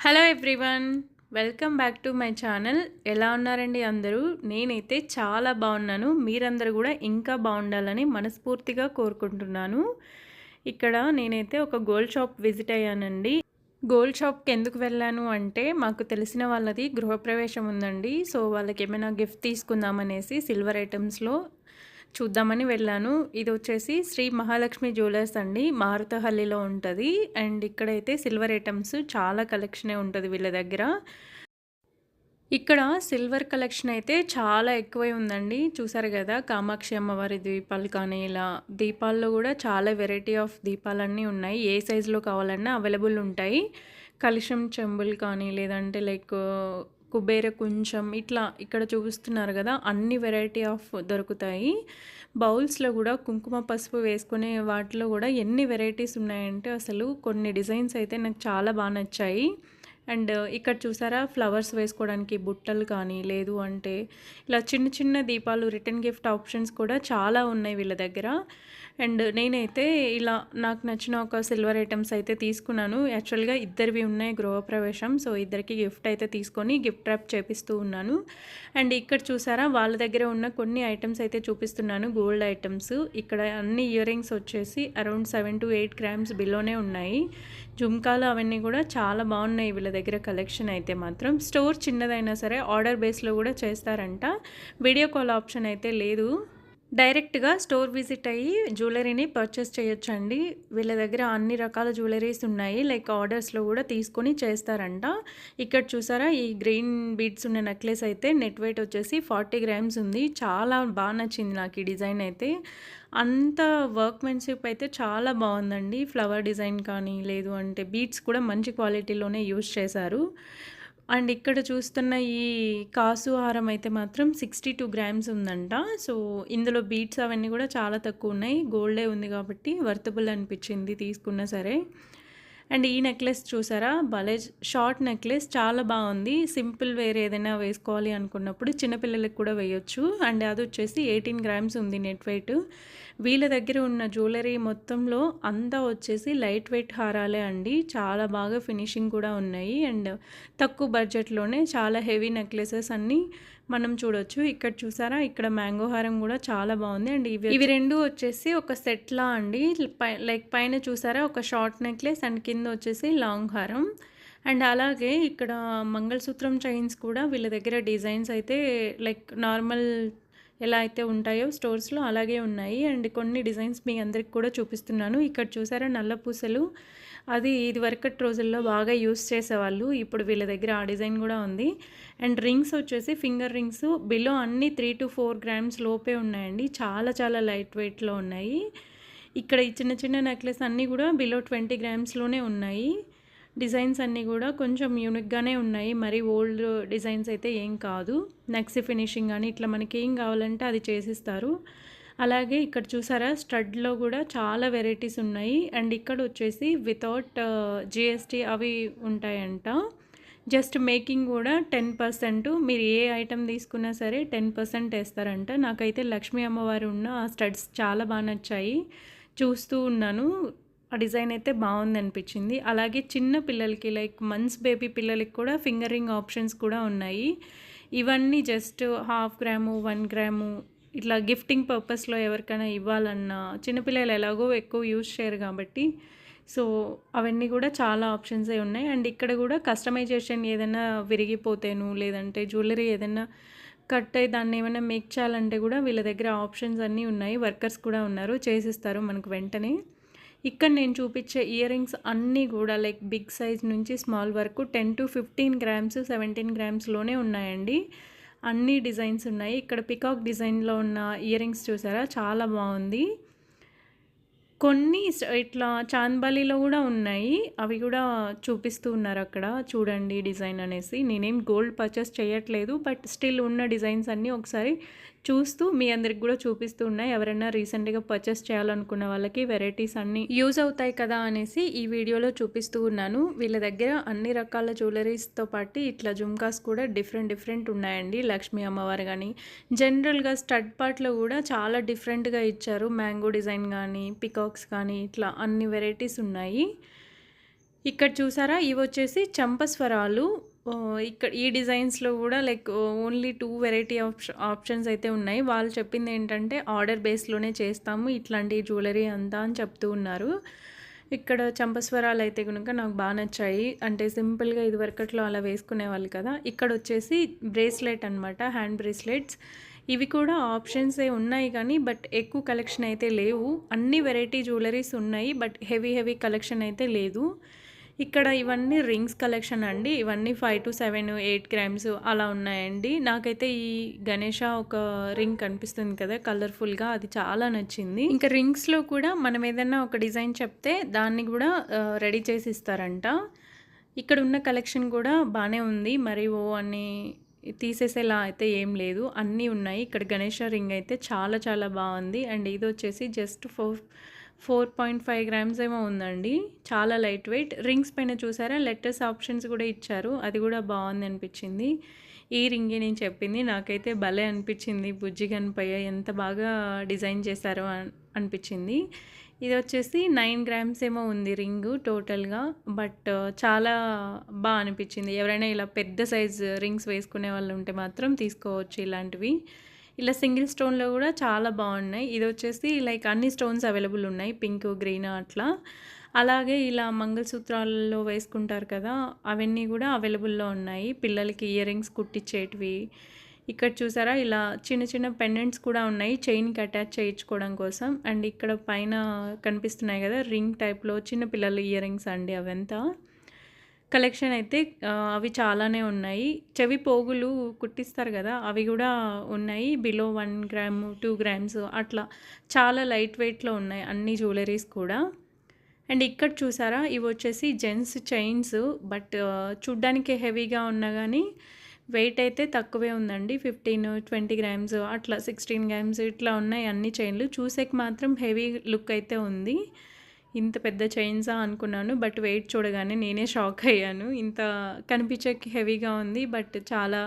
Hello everyone, welcome back to my channel. ఎలా ఉన్నారండి అందరూ? నేనైతే చాలా బాగున్నాను. మీరందరూ కూడా ఇంకా బాగుండాలని మనస్ఫూర్తిగా కోరుకుంటున్నాను. ఇక్కడ నేనైతే ఒక గోల్డ్ షాప్ విజిట్ అయ్యానండి. గోల్డ్ షాప్కి ఎందుకు వెళ్ళాను అంటే, మాకు తెలిసిన వాళ్ళది గృహప్రవేశం ఉందండి. సో వాళ్ళకి ఏమైనా గిఫ్ట్ తీసుకుందామనేసి సిల్వర్ ఐటమ్స్లో చూద్దామని వెళ్ళాను. ఇది వచ్చేసి శ్రీ మహాలక్ష్మి జ్యువెలర్స్ అండి, మారుతహల్లిలో ఉంటుంది. అండ్ ఇక్కడైతే సిల్వర్ ఐటమ్స్ చాలా కలెక్షనే ఉంటుంది వీళ్ళ దగ్గర. ఇక్కడ సిల్వర్ కలెక్షన్ అయితే చాలా ఎక్కువై ఉందండి. చూసారు కదా, కామాక్షి అమ్మవారి దీపాలు కానీ, ఇలా దీపాల్లో కూడా చాలా వెరైటీ ఆఫ్ దీపాలన్నీ ఉన్నాయి. ఏ సైజులో కావాలన్నా అవైలబుల్ ఉంటాయి. కలుషం చెంబులు కానీ, లేదంటే లైక్ కుబేర కొంచెం ఇట్లా ఇక్కడ చూపిస్తున్నారు కదా, అన్ని వెరైటీ ఆఫ్ దొరుకుతాయి. బౌల్స్లో కూడా కుంకుమ పసుపు వేసుకునే వాటిలో కూడా ఎన్ని వెరైటీస్ ఉన్నాయంటే అసలు కొన్ని డిజైన్స్ అయితే నాకు చాలా బాగా నచ్చాయి. అండ్ ఇక్కడ చూసారా, ఫ్లవర్స్ వేసుకోవడానికి బుట్టలు కానీ, లేదు అంటే ఇలా చిన్న చిన్న దీపాలు రిటర్న్ గిఫ్ట్ ఆప్షన్స్ కూడా చాలా ఉన్నాయి వీళ్ళ దగ్గర. అండ్ నేనైతే ఇలా నాకు నచ్చిన ఒక సిల్వర్ ఐటమ్స్ అయితే తీసుకున్నాను. యాక్చువల్గా ఇద్దరివి ఉన్నాయి గృహప్రవేశం, సో ఇద్దరికి గిఫ్ట్ అయితే తీసుకొని గిఫ్ట్ ర్యాప్ చేపిస్తూ ఉన్నాను. అండ్ ఇక్కడ చూసారా, వాళ్ళ దగ్గర ఉన్న కొన్ని ఐటమ్స్ అయితే చూపిస్తున్నాను, గోల్డ్ ఐటమ్స్. ఇక్కడ అన్ని ఇయర్ రింగ్స్ వచ్చేసి అరౌండ్ 7 to 8 grams బిలోనే ఉన్నాయి. జుమ్కాలు అవన్నీ కూడా చాలా బాగున్నాయి వీళ్ళ దగ్గర కలెక్షన్ అయితే మాత్రం. స్టోర్ చిన్నదైనా సరే ఆర్డర్ బేస్లో కూడా చేస్తారంట. వీడియో కాల్ ఆప్షన్ అయితే లేదు. డైరెక్ట్గా స్టోర్ విజిట్ అయ్యి జ్యువెలరీని పర్చేస్ చేయొచ్చండి. వీళ్ళ దగ్గర అన్ని రకాల జ్యువెలరీస్ ఉన్నాయి, లైక్ ఆర్డర్స్లో కూడా తీసుకొని చేస్తారంట. ఇక్కడ చూసారా, ఈ గ్రీన్ బీడ్స్ ఉన్న నెక్లెస్ అయితే నెట్ వెయిట్ వచ్చేసి 40 grams ఉంది. చాలా బాగా నచ్చింది నాకు ఈ డిజైన్ అయితే. అంత వర్క్మెన్షిప్ అయితే చాలా బాగుందండి. ఫ్లవర్ డిజైన్ కానీ, లేదు అంటే బీడ్స్ కూడా మంచి క్వాలిటీలోనే యూజ్ చేశారు. అండ్ ఇక్కడ చూస్తున్న ఈ కాసు హారం అయితే మాత్రం 62 grams ఉందంట. సో ఇందులో బీట్స్ అవన్నీ కూడా చాలా తక్కువ ఉన్నాయి. గోల్డే ఉంది కాబట్టి వర్తబుల్ అనిపించింది తీసుకున్నా సరే. అండ్ ఈ నెక్లెస్ చూసారా, భలే షార్ట్ నెక్లెస్, చాలా బాగుంది. సింపుల్ వేర్ ఏదైనా వేసుకోవాలి అనుకున్నప్పుడు చిన్నపిల్లలకి కూడా వేయొచ్చు. అండ్ అది వచ్చేసి 18 grams ఉంది నెట్ వెయిట్. వీళ్ళ దగ్గర ఉన్న జ్యువెలరీ మొత్తంలో అంతా వచ్చేసి లైట్ వెయిట్ హారాలే అండి. చాలా బాగా ఫినిషింగ్ కూడా ఉన్నాయి. అండ్ తక్కువ బడ్జెట్లోనే చాలా హెవీ నెక్లెసెస్ అన్నీ మనం చూడొచ్చు. ఇక్కడ చూసారా, ఇక్కడ మ్యాంగో హారం కూడా చాలా బాగుంది. అండ్ ఇవి రెండు వచ్చేసి ఒక సెట్లా అండి. లైక్ పైన చూసారా ఒక షార్ట్ నెక్లెస్, అండ్ కింద వచ్చేసి లాంగ్ హారం. అండ్ అలాగే ఇక్కడ మంగళసూత్రం చైన్స్ కూడా వీళ్ళ దగ్గర డిజైన్స్ అయితే లైక్ నార్మల్ ఎలా అయితే ఉంటాయో స్టోర్స్లో అలాగే ఉన్నాయి. అండ్ కొన్ని డిజైన్స్ మీ అందరికి కూడా చూపిస్తున్నాను. ఇక్కడ చూసారా, నల్ల పూసలు, అది ఇది వరకటి రోజుల్లో బాగా యూస్ చేసేవాళ్ళు. ఇప్పుడు వీళ్ళ దగ్గర ఆ డిజైన్ కూడా ఉంది. అండ్ రింగ్స్ వచ్చేసి ఫింగర్ రింగ్స్ బిలో అన్నీ 3 to 4 grams లోపే ఉన్నాయండి. చాలా చాలా లైట్ వెయిట్లో ఉన్నాయి. ఇక్కడ ఈ చిన్న చిన్న నెక్లెస్ అన్నీ కూడా బిలో 20 gramsలోనే ఉన్నాయి. డిజైన్స్ అన్నీ కూడా కొంచెం యూనిక్గానే ఉన్నాయి, మరి ఓల్డ్ డిజైన్స్ అయితే ఏం కాదు. నెక్స్ట్ ఫినిషింగ్ కానీ ఇట్లా మనకి ఏం కావాలంటే అది చేసిస్తారు. అలాగే ఇక్కడ చూసారా, స్టడ్లో కూడా చాలా వెరైటీస్ ఉన్నాయి. అండ్ ఇక్కడ వచ్చేసి వితౌట్ జిఎస్టీ అవి ఉంటాయంట. జస్ట్ మేకింగ్ కూడా 10%, మీరు ఏ ఐటెం తీసుకున్నా సరే 10% వేస్తారంట. నాకైతే లక్ష్మీ అమ్మవారు ఉన్న ఆ స్టడ్స్ చాలా బాగా నచ్చాయి. చూస్తూ ఉన్నాను, ఆ డిజైన్ అయితే బాగుంది అనిపించింది. అలాగే చిన్న పిల్లలకి లైక్ మంత్స్ బేబీ పిల్లలకి కూడా ఫింగర్ రింగ్ ఆప్షన్స్ కూడా ఉన్నాయి. ఇవన్నీ జస్ట్ 1/2 gram 1 gram ఇట్లా గిఫ్టింగ్ పర్పస్లో ఎవరికైనా ఇవ్వాలన్నా, చిన్నపిల్లలు ఎలాగో ఎక్కువ యూజ్ చేయరు కాబట్టి సో అవన్నీ కూడా చాలా ఆప్షన్సే ఉన్నాయి. అండ్ ఇక్కడ కూడా కస్టమైజేషన్ ఏదైనా విరిగిపోతేను, లేదంటే జ్యువెలరీ ఏదైనా కట్ అయ్యి దాన్ని ఏమైనా మేక్ చేయాలంటే కూడా వీళ్ళ దగ్గర ఆప్షన్స్ అన్నీ ఉన్నాయి. వర్కర్స్ కూడా ఉన్నారు, చేసిస్తారు మనకు వెంటనే. ఇక్కడ నేను చూపించే ఇయర్ రింగ్స్ అన్నీ కూడా లైక్ బిగ్ సైజ్ నుంచి స్మాల్ వరకు 10 to 15 grams 17 gramsలోనే ఉన్నాయండి. అన్ని డిజైన్స్ ఉన్నాయి. ఇక్కడ పికాక్ డిజైన్లో ఉన్న ఇయర్ రింగ్స్ చూసారా, చాలా బాగుంది. కొన్ని ఇట్లా చాంద్బాలీలో కూడా ఉన్నాయి, అవి కూడా చూపిస్తూ ఉన్నారు అక్కడ. చూడండి డిజైన్ అనేసి. నేనేం గోల్డ్ పర్చేస్ చేయట్లేదు, బట్ స్టిల్ ఉన్న డిజైన్స్ అన్నీ ఒకసారి చూస్తూ మీ అందరికి కూడా చూపిస్తూ ఉన్నాయి. ఎవరైనా రీసెంట్గా పర్చేస్ చేయాలనుకున్న వాళ్ళకి వెరైటీస్ అన్నీ యూజ్ అవుతాయి కదా అనేసి ఈ వీడియోలో చూపిస్తూ ఉన్నాను. వీళ్ళ దగ్గర అన్ని రకాల జ్యువెలరీస్తో పాటు ఇట్లా జుమ్కాస్ కూడా డిఫరెంట్ ఉన్నాయండి. లక్ష్మీ అమ్మవారు కానీ, జనరల్గా స్టడ్ పార్ట్లో కూడా చాలా డిఫరెంట్గా ఇచ్చారు. మ్యాంగో డిజైన్ కానీ, పికాక్స్ కానీ, ఇట్లా అన్ని వెరైటీస్ ఉన్నాయి. ఇక్కడ చూసారా ఇవి వచ్చేసి చంపస్వరాలు. ఇక్కడ ఈ డిజైన్స్‌లో గూడా లైక్ ఓన్లీ 2 వెరైటీ ఆప్షన్స్ అయితే ఉన్నాయి. వాళ్ళు చెప్పిందేంటంటే ఆర్డర్ బేస్‌లోనే చేస్తాము ఇట్లాంటి జ్యువెలరీ అంతా అని చెప్తూ ఉన్నారు. ఇక్కడ చంపస్వరాలయితే గనుక నాకు బా నచ్చాయి. అంటే సింపుల్‌గా ఇదివరకట్లో అలా వేసుకునేవాళ్ళు కదా! ఇక్కడొచ్చేసి బ్రేస్లెట్ అనమాట. Hand bracelets. ఇవి కూడా ఆప్షన్సే ఉన్నాయి కానీ బట్ ఎక్కువ కలెక్షన్ అయితే లేవు. అన్ని వెరైటీ జ్యువెలరీస్ ఉన్నాయి. బట్ హెవీ కలెక్షన్ అయితే లేదు. ఇక్కడ ఇవన్నీ రింగ్స్ కలెక్షన్ అండి. ఇవన్నీ 5-7, 8 గ్రామ్స్ అలా ఉన్నాయండి. నాకైతే ఈ గణేష ఒక రింగ్ కనిపిస్తుంది కదా కలర్‌ఫుల్‌గా, అది చాలా నచ్చింది. ఇంకా రింగ్స్‌లో కూడా మనం ఏదన్నా ఒక డిజైన్ చెప్తే దాన్ని కూడా రెడీ చేసి ఇస్తారంట. ఇక్కడ ఉన్న కలెక్షన్ కూడా బానే ఉంది. మరి అని తీసేసేలా అయితే ఏం లేదు, అన్నీ ఉన్నాయి. ఇక్కడ గణేష రింగ్ అయితే చాలా బాగుంది. అండ్ ఇది వచ్చేసి జస్ట్ 4.5 గ్రామ్స్ ఏమో ఉందండి. చాలా లైట్ వెయిట్. రింగ్స్ పైన చూసారా లెటర్స్ ఆప్షన్స్ కూడా ఇచ్చారు. అది కూడా బాగుంది అనిపించింది. ఈ రింగే నేను చెప్పింది. నాకైతే భలే అనిపించింది. బుజ్జి గణపయ్య ఎంత బాగా డిజైన్ చేశారో అనిపించింది. ఇది వచ్చేసి 9 గ్రామ్స్ ఏమో ఉంది రింగు టోటల్గా. బట్ చాలా బాగా అనిపించింది. ఎవరైనా ఇలా పెద్ద సైజ్ రింగ్స్ వేసుకునే వాళ్ళు ఉంటే మాత్రం తీసుకోవచ్చు ఇలాంటివి. ఇలా సింగిల్ స్టోన్లో కూడా చాలా బాగున్నాయి. ఇది వచ్చేసి లైక్ అన్ని స్టోన్స్ అవైలబుల్ ఉన్నాయి, పింక్, గ్రీన్ అట్లా. అలాగే ఇలా మంగళసూత్రాలలో వేసుకుంటారు కదా, అవన్నీ కూడా అవైలబుల్లో ఉన్నాయి. పిల్లలకి ఇయర్ రింగ్స్ కుట్టించేటివి. ఇక్కడ చూసారా ఇలా చిన్న పెండెంట్స్ కూడా ఉన్నాయి చైన్కి అటాచ్ చేయించుకోవడం కోసం. అండ్ ఇక్కడ పైన కనిపిస్తున్నాయి కదా రింగ్ టైప్లో చిన్న పిల్లల ఇయర్ రింగ్స్ అండి అవంతా. కలెక్షన్ అయితే అవి చాలానే ఉన్నాయి. చెవి పోగులు కుట్టిస్తారు కదా, అవి కూడా ఉన్నాయి. బిలో 1 గ్రామ్ 2 గ్రామ్స్ అట్లా చాలా లైట్ వెయిట్లో ఉన్నాయి అన్ని జ్యువెలరీస్ కూడా. అండ్ ఇక్కడ చూసారా ఇవి వచ్చేసి జెంట్స్ చైన్స్. బట్ చూడ్డానికి హెవీగా ఉన్నా కానీ వెయిట్ అయితే తక్కువే ఉందండి. 15-20 గ్రామ్స్ అట్లా 16 గ్రామ్స్ ఇట్లా ఉన్నాయి అన్ని చైన్లు. చూసేకి మాత్రం హెవీ లుక్ అయితే ఉంది. ఇంత పెద్ద చైన్సా అనుకున్నాను, బట్ వెయిట్ చూడగానే నేనే షాక్ అయ్యాను. ఇంత కనిపించేకి హెవీగా ఉంది బట్ చాలా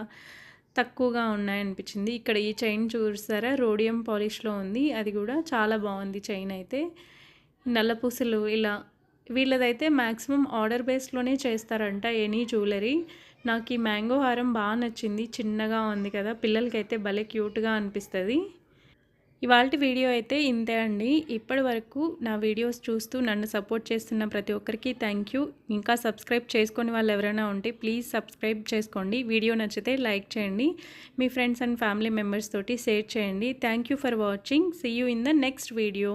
తక్కువగా ఉన్నాయనిపించింది. ఇక్కడ ఈ చైన్ చూస్తారా రోడియం పాలిష్లో ఉంది. అది కూడా చాలా బాగుంది చైన్ అయితే. నల్లపూసలు ఇలా వీళ్ళదైతే మ్యాక్సిమం ఆర్డర్ బేస్లోనే చేస్తారంట ఎనీ జ్యువెలరీ. నాకు ఈ మ్యాంగో హారం బాగా నచ్చింది. చిన్నగా ఉంది కదా, పిల్లలకైతే భలే క్యూట్గా అనిపిస్తుంది. ఇవాల్టి వీడియో అయితే ఇంతే అండి. ఇప్పటి వరకు నా వీడియోస్ చూస్తూ నన్ను సపోర్ట్ చేస్తున్న ప్రతి ఒక్కరికి థ్యాంక్ యూ. ఇంకా సబ్స్క్రైబ్ చేసుకొని వాళ్ళు ఎవరైనా ఉంటే ప్లీజ్ సబ్స్క్రైబ్ చేసుకోండి. వీడియో నచ్చితే లైక్ చేయండి. మీ ఫ్రెండ్స్ అండ్ ఫ్యామిలీ మెంబర్స్ తోటి షేర్ చేయండి. Thank you for watching. See you in the next video.